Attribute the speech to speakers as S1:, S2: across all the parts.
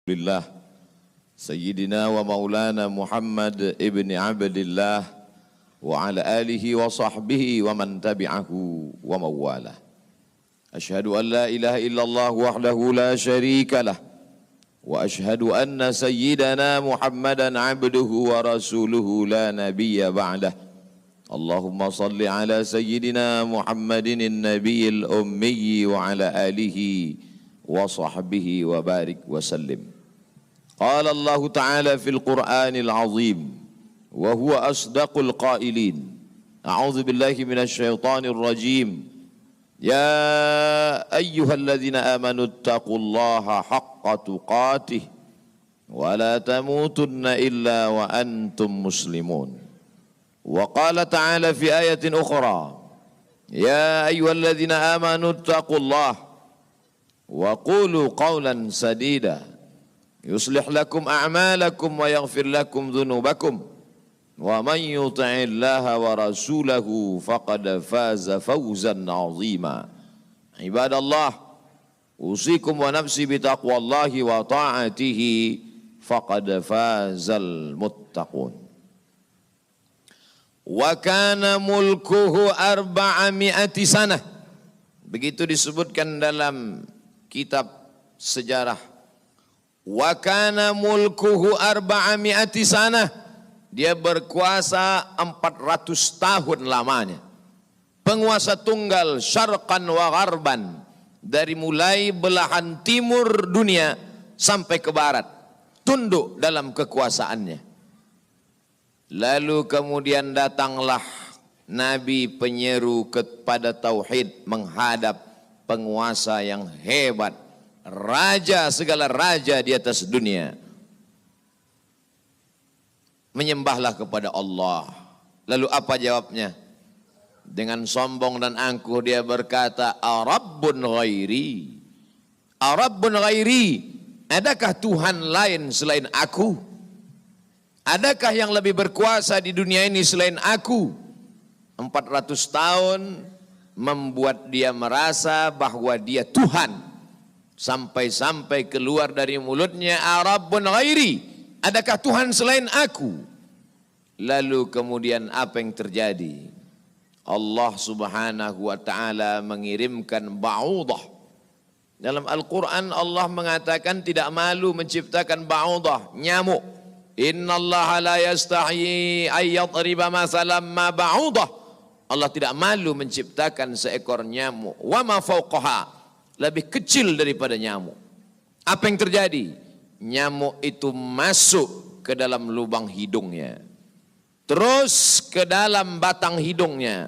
S1: Lillah Sayyidina wa maulana Muhammad ibn Abdillah wa ala alihi wa sahbihi wa man tabi'ahu wa mawalah. Ashhadu an la ilaha illallah wahdahu la sharika lah wa ashhadu anna sayyidana Muhammadan abduhu wa rasuluhu la nabiyya ba'dah. Allahumma salli ala sayyidina Muhammadin an-nabiyil ummi wa ala alihi wa sahbihi wa barik wa sallim. قال الله تعالى في القرآن العظيم وهو أصدق القائلين أعوذ بالله من الشيطان الرجيم يا أيها الذين آمنوا اتقوا الله حق تقاته ولا تموتن إلا وأنتم مسلمون وقال تعالى في آية أخرى يا أيها الذين آمنوا اتقوا الله وقولوا قولا سديدا يصلح لكم أعمالكم ويغفر لكم ذنوبكم ومن يطع الله ورسوله فقد فاز فوزا عظيما عباد الله أوصيكم ونفسي بتقوى الله وطاعته فقد فاز المتقون وكان ملكه 400 سنة. Begitu disebutkan dalam kitab sejarah. Wa kana mulkuhu 400 sanah. Dia berkuasa 400 tahun lamanya. Penguasa tunggal syarqan wa gharban. Dari mulai belahan timur dunia sampai ke barat. Tunduk dalam kekuasaannya. Lalu kemudian datanglah Nabi penyeru kepada tauhid menghadap penguasa yang hebat. Raja segala raja di atas dunia. Menyembahlah kepada Allah. Lalu apa jawabnya? Dengan sombong dan angkuh dia berkata, Arabbun ghairi. Arabbun ghairi. Adakah Tuhan lain selain aku? Adakah yang lebih berkuasa di dunia ini selain aku? 400 tahun membuat dia merasa bahwa dia Tuhan. Sampai-sampai keluar dari mulutnya Arabbun ghairi, adakah Tuhan selain aku? Lalu kemudian apa yang terjadi? Allah subhanahu wa ta'ala mengirimkan ba'udah. Dalam Al-Quran Allah mengatakan tidak malu menciptakan ba'udah, nyamuk. Innallaha la yastahi ayyadriba masalam ma ba'udah. Allah tidak malu menciptakan seekor nyamuk. Wa ma fauqaha, lebih kecil daripada nyamuk. Apa yang terjadi? Nyamuk itu masuk ke dalam lubang hidungnya, terus ke dalam batang hidungnya,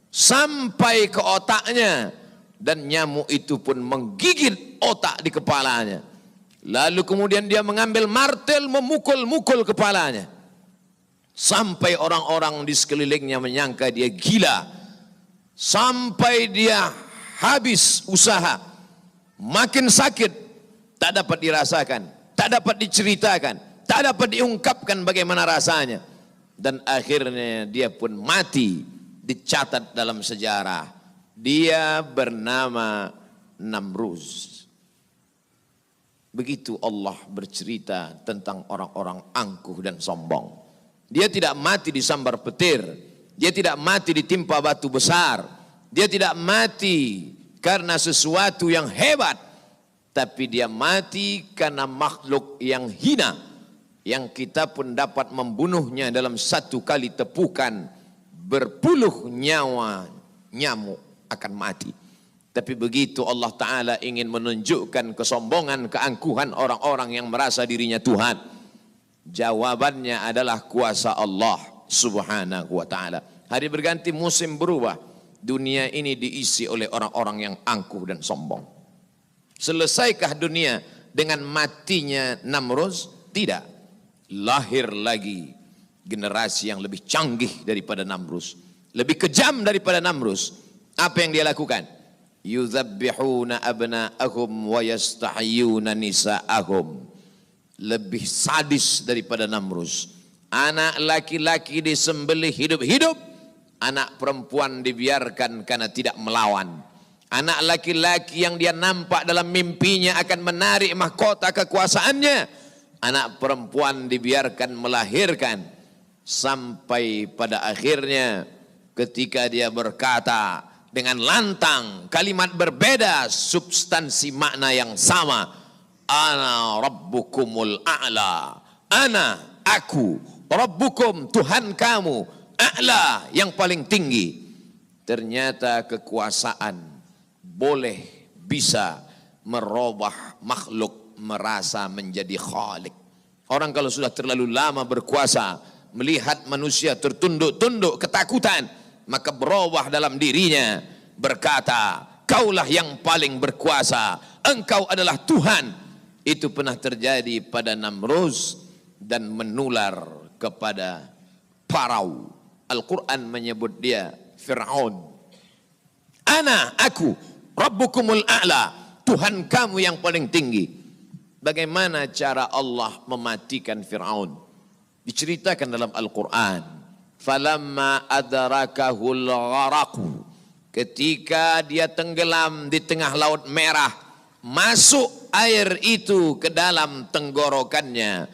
S1: sampai ke otaknya, dan nyamuk itu pun menggigit otak di kepalanya. Lalu kemudian dia mengambil martel memukul-mukul kepalanya, sampai orang-orang di sekelilingnya menyangka dia gila, sampai dia habis usaha. Makin sakit, tak dapat dirasakan, tak dapat diceritakan, tak dapat diungkapkan bagaimana rasanya. Dan akhirnya dia pun mati, dicatat dalam sejarah. Dia bernama Namruz. Begitu Allah bercerita tentang orang-orang angkuh dan sombong. Dia tidak mati disambar petir, dia tidak mati ditimpa batu besar, dia tidak mati karena sesuatu yang hebat, tapi dia mati karena makhluk yang hina, yang kita pun dapat membunuhnya dalam satu kali tepukan. Berpuluh nyawa nyamuk akan mati. Tapi begitu Allah Ta'ala ingin menunjukkan kesombongan, keangkuhan orang-orang yang merasa dirinya Tuhan, jawabannya adalah kuasa Allah Subhanahu wa Ta'ala. Hari berganti, musim berubah. Dunia ini diisi oleh orang-orang yang angkuh dan sombong. Selesaikah dunia dengan matinya Namruz? Tidak. Lahir lagi generasi yang lebih canggih daripada Namruz, lebih kejam daripada Namruz. Apa yang dia lakukan? Yuzabbihuna abna'ahum wa yastahyuna nisa'ahum. Lebih sadis daripada Namruz. Anak laki-laki disembelih hidup-hidup, anak perempuan dibiarkan karena tidak melawan. Anak laki-laki yang dia nampak dalam mimpinya akan menarik mahkota kekuasaannya. Anak perempuan dibiarkan melahirkan. Sampai pada akhirnya ketika dia berkata dengan lantang, kalimat berbeda, substansi makna yang sama. Ana rabbukumul a'la. Ana, aku, rabbukum, Tuhan kamu, a'la, yang paling tinggi. Ternyata kekuasaan boleh bisa merubah makhluk merasa menjadi khalik. Orang kalau sudah terlalu lama berkuasa, melihat manusia tertunduk-tunduk ketakutan, maka berubah dalam dirinya, berkata, kaulah yang paling berkuasa, engkau adalah Tuhan. Itu pernah terjadi pada Namruz dan menular kepada Parau. Al-Quran menyebut dia Fir'aun. Ana, aku, Rabbukumul a'la, Tuhan kamu yang paling tinggi. Bagaimana cara Allah mematikan Fir'aun? Diceritakan dalam Al-Quran. Falamma adrakahul gharaqu, ketika dia tenggelam di tengah laut merah, masuk air itu ke dalam tenggorokannya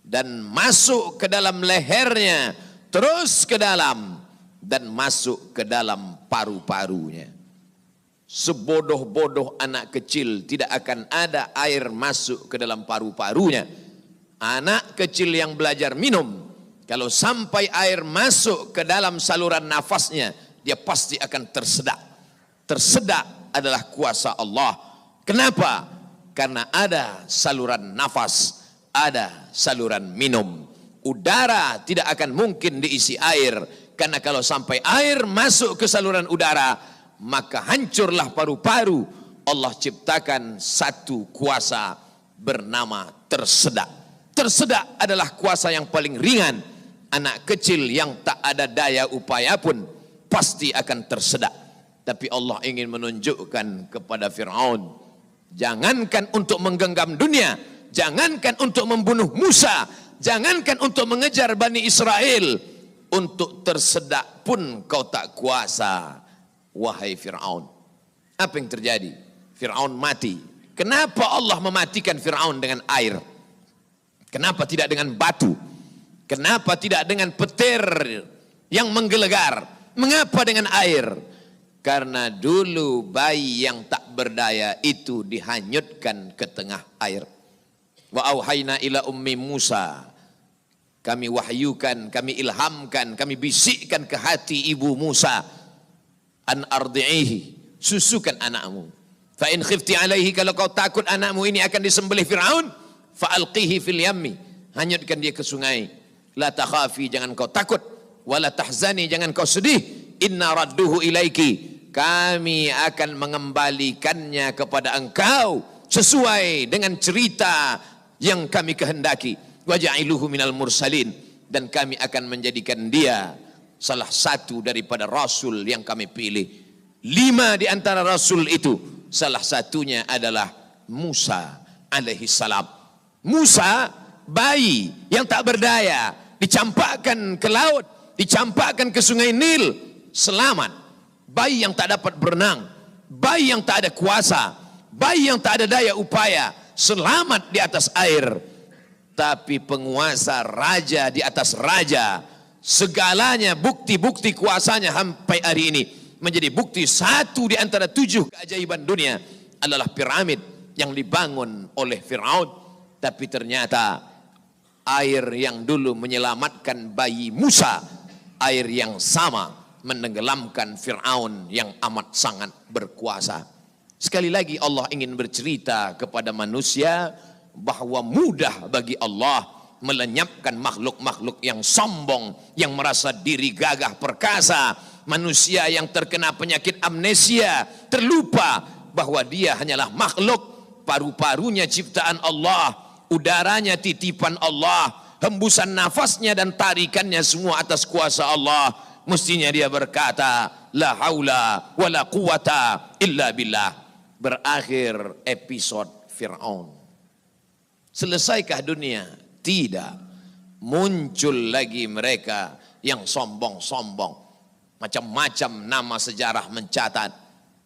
S1: dan masuk ke dalam lehernya, terus ke dalam dan masuk ke dalam paru-parunya. Sebodoh-bodoh anak kecil tidak akan ada air masuk ke dalam paru-parunya. Anak kecil yang belajar minum, kalau sampai air masuk ke dalam saluran nafasnya, dia pasti akan tersedak. Tersedak adalah kuasa Allah. Kenapa? Karena ada saluran nafas, ada saluran minum. Udara tidak akan mungkin diisi air, karena kalau sampai air masuk ke saluran udara, maka hancurlah paru-paru. Allah ciptakan satu kuasa bernama tersedak. Tersedak adalah kuasa yang paling ringan. Anak kecil yang tak ada daya upaya pun pasti akan tersedak. Tapi Allah ingin menunjukkan kepada Fir'aun, jangankan untuk menggenggam dunia, jangankan untuk membunuh Musa, jangankan untuk mengejar Bani Israel, untuk tersedak pun kau tak kuasa, wahai Fir'aun. Apa yang terjadi? Fir'aun mati. Kenapa Allah mematikan Fir'aun dengan air? Kenapa tidak dengan batu? Kenapa tidak dengan petir yang menggelegar? Mengapa dengan air? Karena dulu bayi yang tak berdaya itu dihanyutkan ke tengah air. Wa auhayna ila ummi Musa. Kami wahyukan, kami ilhamkan, kami bisikkan ke hati ibu Musa. An ardi'ihi, susukan anakmu. Fa in khifti alaihi, kalau kau takut anakmu ini akan disembelih Fir'aun, fa'alqihi fil yammi, hanyutkan dia ke sungai. La takhafi, jangan kau takut, wala tahzani, jangan kau sedih, inna radduhu ilaiki, kami akan mengembalikannya kepada engkau sesuai dengan cerita yang kami kehendaki. Wajailuhu minal mursalin, dan kami akan menjadikan dia salah satu daripada rasul yang kami pilih. 5 di antara rasul itu, salah satunya adalah Musa alaihi salam. Musa, bayi yang tak berdaya, dicampakkan ke laut, dicampakkan ke sungai Nil, selamat. Bayi yang tak dapat berenang, bayi yang tak ada kuasa, bayi yang tak ada daya upaya, selamat di atas air. Tapi penguasa, raja di atas raja, segalanya bukti-bukti kuasanya sampai hari ini menjadi bukti. Satu di antara 7 keajaiban dunia adalah piramid yang dibangun oleh Fir'aun. Tapi ternyata air yang dulu menyelamatkan bayi Musa, air yang sama menenggelamkan Fir'aun yang amat sangat berkuasa. Sekali lagi Allah ingin bercerita kepada manusia bahwa mudah bagi Allah melenyapkan makhluk-makhluk yang sombong, yang merasa diri gagah perkasa. Manusia yang terkena penyakit amnesia, terlupa bahwa dia hanyalah makhluk, paru-parunya ciptaan Allah, udaranya titipan Allah, hembusan nafasnya dan tarikannya semua atas kuasa Allah. Mestinya dia berkata, la haula wa la quwata illa billah. Berakhir episode Fir'aun. Selesaikah dunia? Tidak. Muncul lagi mereka yang sombong-sombong. Macam-macam nama sejarah mencatat.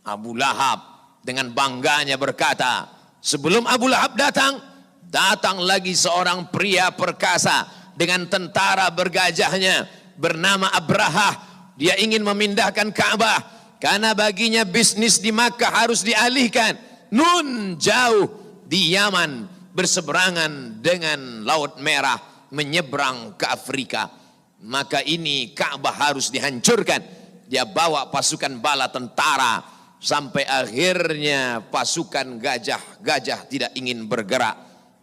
S1: Abu Lahab dengan bangganya berkata, sebelum Abu Lahab datang, datang lagi seorang pria perkasa dengan tentara bergajahnya bernama Abrahah. Dia ingin memindahkan Ka'bah karena baginya bisnis di Makkah harus dialihkan. Nun jauh di Yaman berseberangan dengan Laut Merah menyeberang ke Afrika. Maka ini Ka'bah harus dihancurkan. Dia bawa pasukan bala tentara sampai akhirnya pasukan gajah tidak ingin bergerak.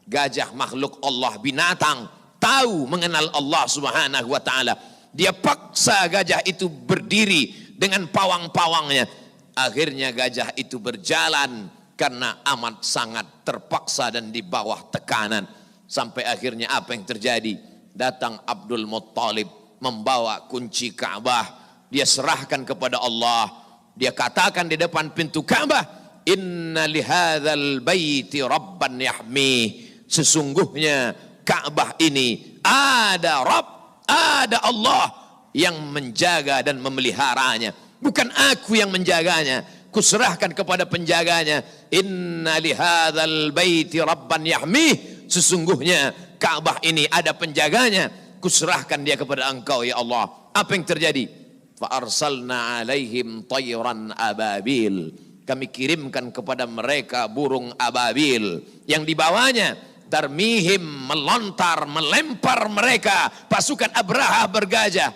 S1: Gajah makhluk Allah, binatang, tahu mengenal Allah Subhanahu wa taala. Dia paksa gajah itu berdiri dengan pawang-pawangnya. Akhirnya gajah itu berjalan karena amat sangat terpaksa dan di bawah tekanan. Sampai akhirnya apa yang terjadi? Datang Abdul Muttalib membawa kunci Ka'bah. Dia serahkan kepada Allah. Dia katakan di depan pintu Ka'bah, inna lihadzal baiti rabban yahmi. Sesungguhnya Ka'bah ini ada Rabb, ada Allah yang menjaga dan memeliharanya. Bukan aku yang menjaganya, kuserahkan kepada penjaganya. Inna lihadzal baiti rabban yahmi. Sesungguhnya Ka'bah ini ada penjaganya, kuserahkan dia kepada engkau ya Allah. Apa yang terjadi? Fa arsalna alaihim tayran ababil. Kami kirimkan kepada mereka burung ababil yang dibawanya tarmihim, melontar, melempar mereka pasukan Abraha bergajah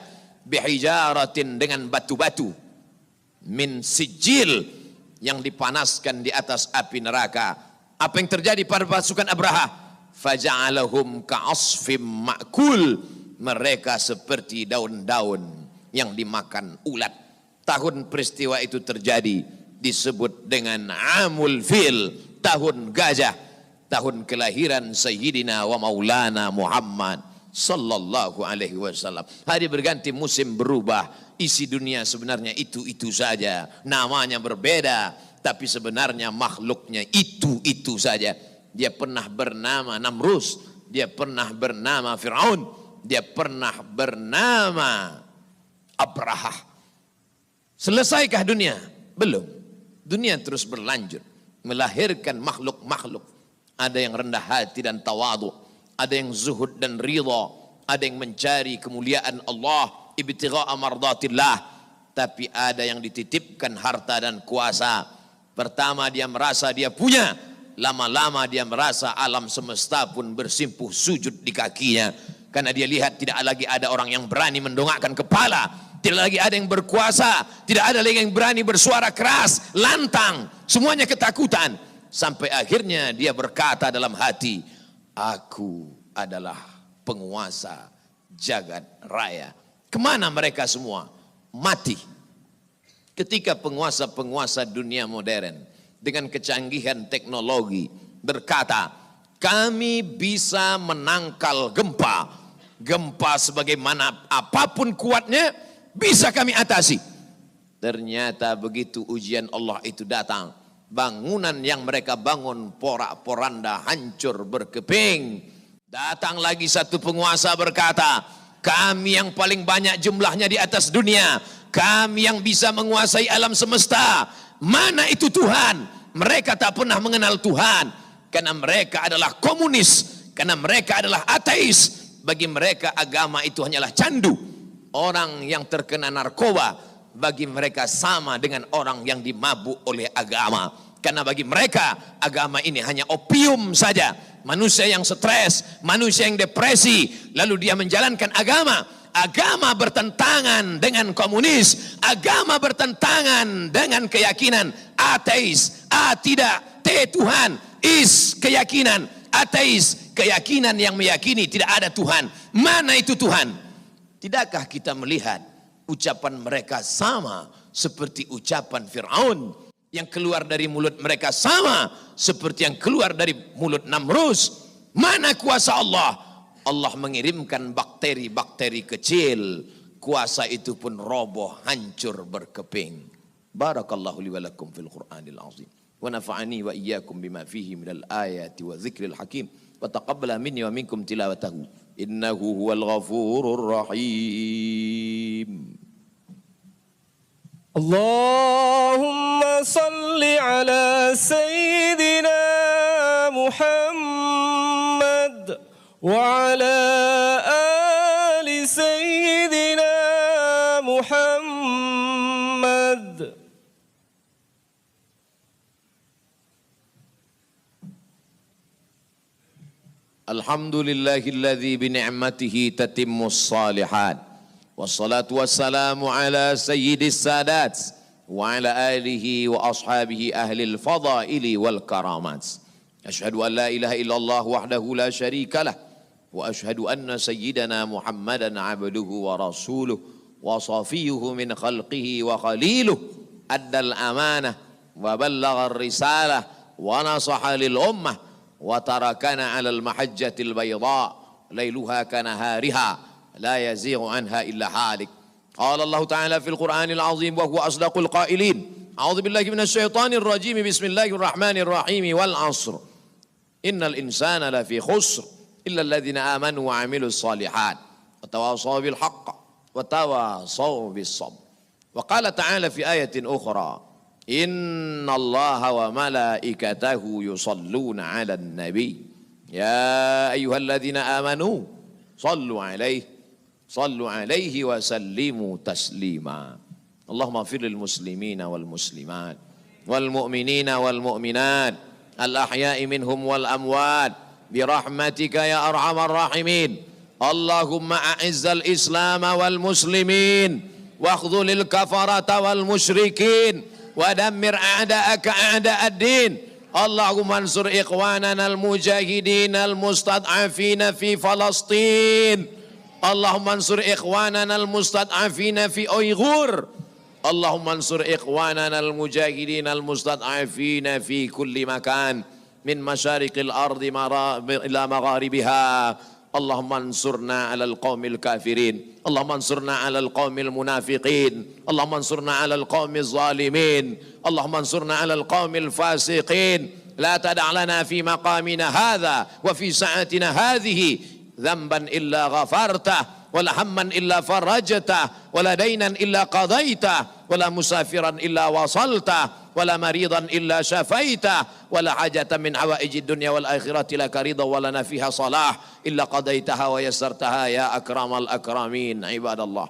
S1: bihijaratin, dengan batu-batu min sijil, yang dipanaskan di atas api neraka. Apa yang terjadi pada pasukan Abraha? Faja'alahum ka'asfim ma'kul. Mereka seperti daun-daun yang dimakan ulat. Tahun peristiwa itu terjadi disebut dengan Amul Fil, tahun gajah, tahun kelahiran Sayyidina wa Maulana Muhammad sallallahu alaihi wasallam. Hari berganti, musim berubah, isi dunia sebenarnya itu-itu saja, namanya berbeda, tapi sebenarnya makhluknya itu-itu saja. Dia pernah bernama Namrus, dia pernah bernama Fir'aun, dia pernah bernama Abraha. Selesaikah dunia? Belum. Dunia terus berlanjut, melahirkan makhluk-makhluk. Ada yang rendah hati dan tawadu, ada yang zuhud dan ridha, ada yang mencari kemuliaan Allah, ibtigha'a mardatillah. Tapi ada yang dititipkan harta dan kuasa. Pertama dia merasa dia punya, lama-lama dia merasa alam semesta pun bersimpuh sujud di kakinya. Karena dia lihat tidak lagi ada orang yang berani mendongakkan kepala, tidak lagi ada yang berkuasa, tidak ada lagi yang berani bersuara keras, lantang, semuanya ketakutan. Sampai akhirnya dia berkata dalam hati, aku adalah penguasa jagat raya. Kemana mereka semua? Mati. Ketika penguasa-penguasa dunia modern dengan kecanggihan teknologi berkata, kami bisa menangkal gempa. Gempa sebagaimana apapun kuatnya bisa kami atasi. Ternyata begitu ujian Allah itu datang, bangunan yang mereka bangun porak-poranda, hancur berkeping. Datang lagi satu penguasa berkata, kami yang paling banyak jumlahnya di atas dunia, kami yang bisa menguasai alam semesta. Mana itu Tuhan? Mereka tak pernah mengenal Tuhan, karena mereka adalah komunis, karena mereka adalah ateis. Bagi mereka agama itu hanyalah candu. Orang yang terkena narkoba bagi mereka sama dengan orang yang dimabuk oleh agama. Karena bagi mereka agama ini hanya opium saja. Manusia yang stres, manusia yang depresi, lalu dia menjalankan agama. Agama bertentangan dengan komunis, agama bertentangan dengan keyakinan ateis. A tidak, T Tuhan, is keyakinan ateis, keyakinan yang meyakini tidak ada Tuhan. Mana itu Tuhan? Tidakkah kita melihat ucapan mereka sama seperti ucapan Fir'aun, yang keluar dari mulut mereka sama seperti yang keluar dari mulut Namrus? Mana kuasa Allah? Allah mengirimkan bakteri-bakteri kecil, kuasa itu pun roboh, hancur berkeping. Barakallahu li wa lakum fil Qur'anil azim. Wa nafa'ani wa iyyakum bima fihi minal ayati wa dzikril hakim. Wa taqabbala minni wa minkum tilawatahu. Innahu huwal ghafurur rahim.
S2: اللهم صل على سيدنا محمد وعلى آل سيدنا محمد.
S1: الحمد لله الذي بنعمته تتم الصالحات والصلاة والسلام على سيد السادات وعلى آله وأصحابه أهل الفضائل والكرامات. أشهد أن لا إله إلا الله وحده لا شريك له وأشهد أن سيدنا محمدا عبده ورسوله وصفيه من خلقه وخليله أدى الأمانة وبلغ الرسالة ونصح للأمة وتركنا على المحجة البيضاء ليلها كنهارها لا يزيغ عنها إلا هالك. قال الله تعالى في القرآن العظيم وهو أصدق القائلين: أعوذ بالله من الشيطان الرجيم، بسم الله الرحمن الرحيم، والعصر إن الإنسان لفي خسر إلا الذين آمنوا وعملوا الصالحات وتواصوا بالحق وتواصوا بالصبر. وقال تعالى في آية أخرى: إن الله وملائكته يصلون على النبي يا أيها الذين آمنوا صلوا عليه وسلموا تسليما. اللهم اغفر للمسلمين والمسلمات والمؤمنين والمؤمنات الأحياء منهم والأموات برحمتك يا أرحم الراحمين. اللهم أعز الإسلام والمسلمين واخذل الكفرة والمشركين ودمر أعداءك أعداء الدين. اللهم انصر إخواننا المجاهدين المستضعفين في فلسطين. اللهم انصر إخواننا المستضعفين في أيغور. اللهم انصر إخواننا المجاهدين المستضعفين في كل مكان من مشارق الأرض إلى مغاربها. اللهم انصرنا على القوم الكافرين، اللهم انصرنا على القوم المنافقين، اللهم انصرنا على القوم الظالمين، اللهم انصرنا على القوم الفاسقين. لا تدع لنا في مقامنا هذا وفي ساعتنا هذه ذنبا إلا غفرته، ولا هما إلا فرجته، ولا دينا إلا قضيته، ولا مسافرا إلا وصلته، ولا مريضا إلا شفيته، ولا حاجة من حوائج الدنيا والآخرة لك رضا ولنا فيها صلاح إلا قضيتها ويسرتها يا أكرم الأكرمين. عباد الله،